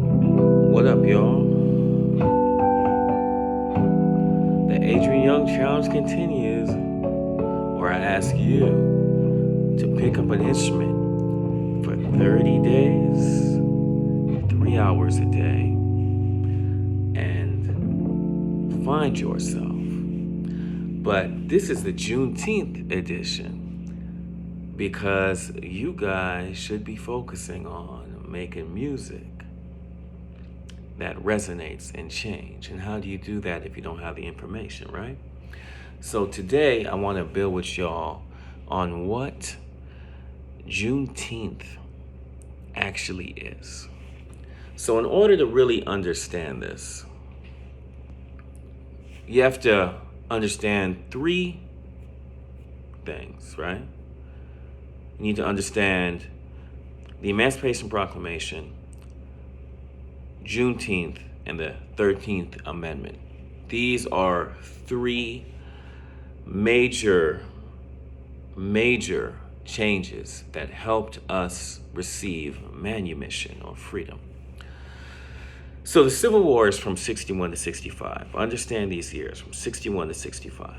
What up, y'all? The Adrian Younge challenge continues, where I ask you to pick up an instrument for 30 days, 3 hours a day, and find yourself. But this is the Juneteenth edition because you guys should be focusing on making music that resonates and change. And how do you do that if you don't have the information, right? So today I want to build with y'all on what Juneteenth actually is. So in order to really understand this, you have to understand three things, right? You need to understand the Emancipation Proclamation, Juneteenth, and the 13th Amendment. These are three major changes that helped us receive manumission or freedom. So the Civil War is from 61 to 65. Understand these years, from 61 to 65.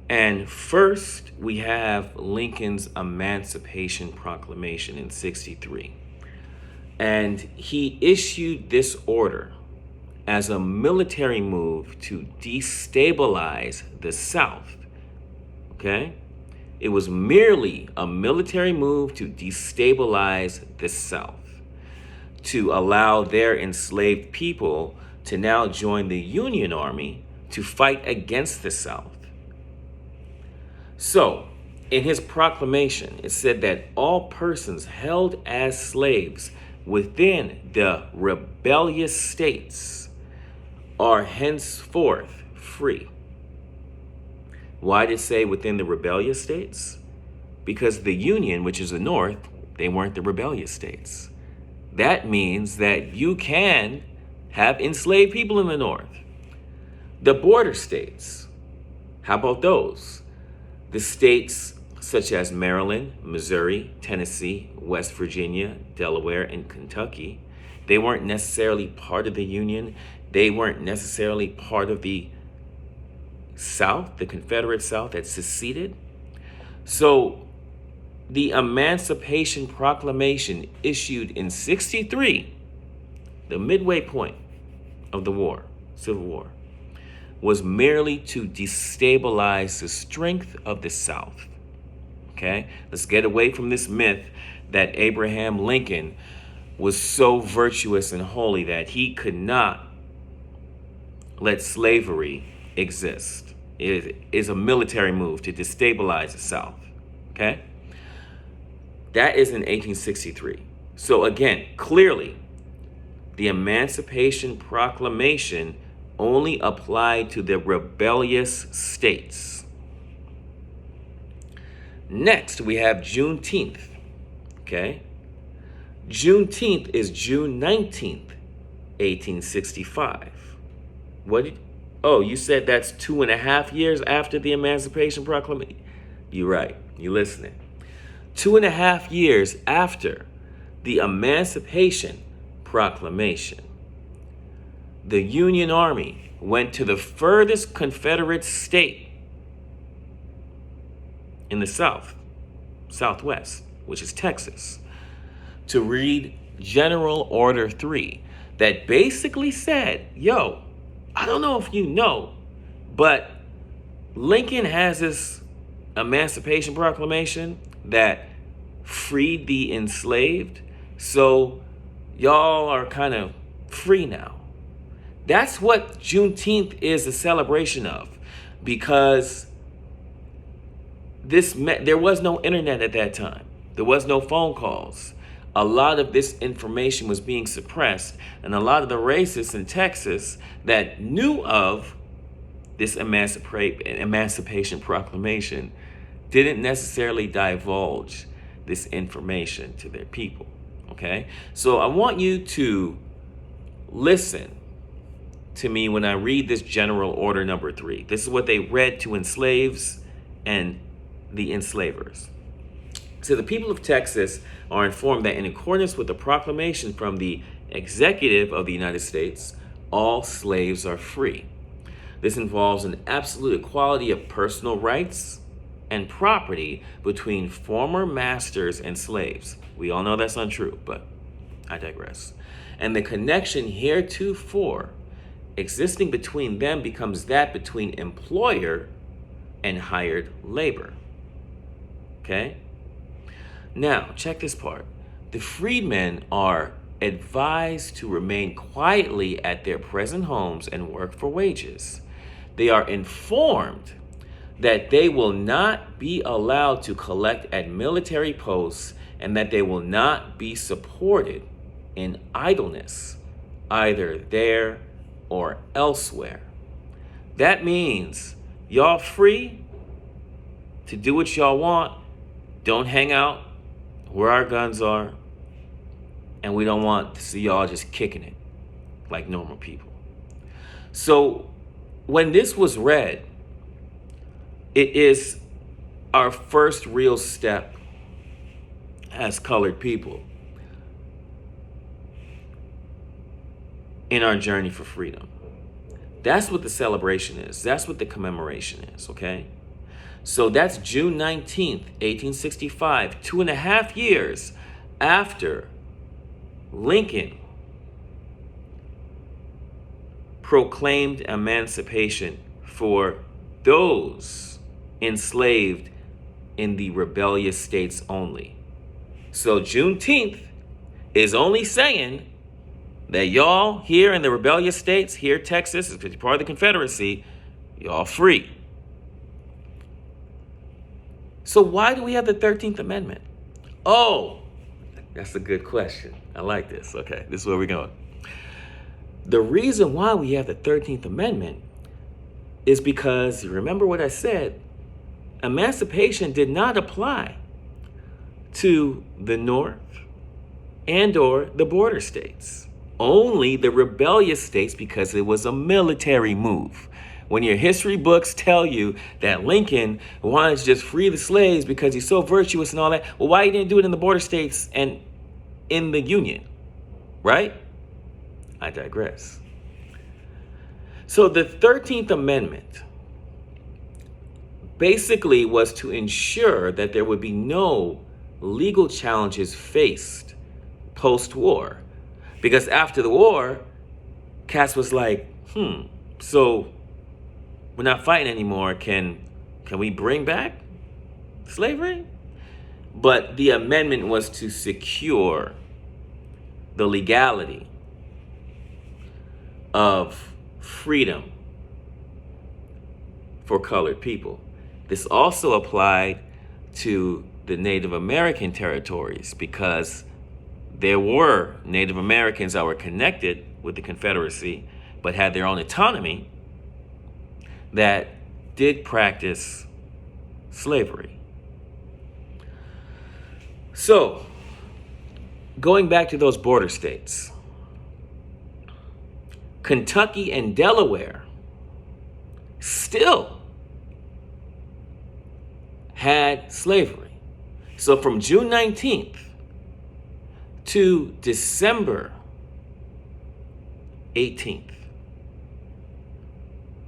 And first, we have Lincoln's Emancipation Proclamation in 63. And he issued this order as a military move to destabilize the South. Okay? It was merely a military move to destabilize the South, to allow their enslaved people to now join the Union Army to fight against the South. So, in his proclamation, it said that all persons held as slaves within the rebellious states are henceforth free. Why did it say within the rebellious states? Because the Union, which is the North, they weren't the rebellious states. That means that you can have enslaved people in the North. The border states, how about those? The states such as Maryland, Missouri, Tennessee, West Virginia, Delaware, and Kentucky, they weren't necessarily part of the Union. They weren't necessarily part of the South, the Confederate South that seceded. So the Emancipation Proclamation issued in 63, the midway point of the war, Civil War, was merely to destabilize the strength of the South. Okay? Let's get away from this myth that Abraham Lincoln was so virtuous and holy that he could not let slavery exist. It is a military move to destabilize the South. Okay? That is in 1863. So again, clearly, the Emancipation Proclamation only applied to the rebellious states. Next, we have Juneteenth. Okay? Juneteenth is June 19th, 1865. You said that's 2.5 years after the Emancipation Proclamation? You're right. You're listening. 2.5 years after the Emancipation Proclamation, the Union Army went to the furthest Confederate state in the South, Southwest, which is Texas, to read General Order 3 that basically said, yo, I don't know if you know, but Lincoln has this Emancipation Proclamation that freed the enslaved, so y'all are kind of free now. That's what Juneteenth is a celebration of, because there was no internet at that time. There was no phone calls. A lot of this information was being suppressed, and a lot of the racists in Texas that knew of this Emancipation Proclamation didn't necessarily divulge this information to their people. Okay? So I want you to listen to me when I read this General Order number 3. This is what they read to enslaves and the enslavers. So the people of Texas are informed that in accordance with the proclamation from the executive of the United States, all slaves are free. This involves an absolute equality of personal rights and property between former masters and slaves. We all know that's untrue, but I digress. And the connection heretofore existing between them becomes that between employer and hired labor. Okay? Now, check this part. The freedmen are advised to remain quietly at their present homes and work for wages. They are informed that they will not be allowed to collect at military posts and that they will not be supported in idleness, either there or elsewhere. That means y'all free to do what y'all want. Don't hang out where our guns are. And we don't want to see y'all just kicking it like normal people. So when this was read, it is our first real step as colored people in our journey for freedom. That's what the celebration is. That's what the commemoration is, okay? So that's June 19th, 1865, 2.5 years after Lincoln proclaimed emancipation for those enslaved in the rebellious states only. So Juneteenth is only saying that y'all here in the rebellious states, here Texas, is part of the Confederacy, y'all free. So why do we have the 13th Amendment? Oh, that's a good question. I like this. Okay, this is where we're going. The reason why we have the 13th Amendment is because, remember what I said, emancipation did not apply to the North and or the border states. Only the rebellious states, because it was a military move. When your history books tell you that Lincoln wanted to just free the slaves because he's so virtuous and all that, well, why he didn't do it in the border states and in the Union, right? I digress. So the 13th Amendment basically was to ensure that there would be no legal challenges faced post-war. Because after the war, Cass was like, so we're not fighting anymore. Can we bring back slavery? But the amendment was to secure the legality of freedom for colored people. This also applied to the Native American territories because there were Native Americans that were connected with the Confederacy but had their own autonomy that did practice slavery. So, going back to those border states, Kentucky and Delaware still had slavery. So from June 19th to December 18th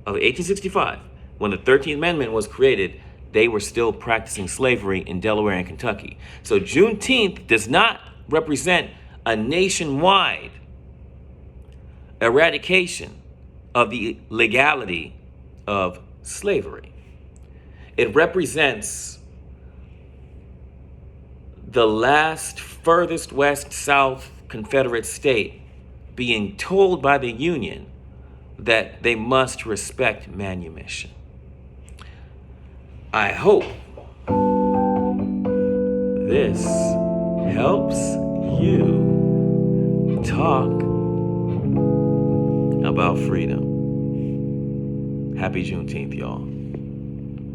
of 1865, when the 13th Amendment was created, they were still practicing slavery in Delaware and Kentucky. So Juneteenth does not represent a nationwide eradication of the legality of slavery. It represents the last furthest west-south Confederate state being told by the Union that they must respect manumission. I hope this helps you talk about freedom. Happy Juneteenth, y'all.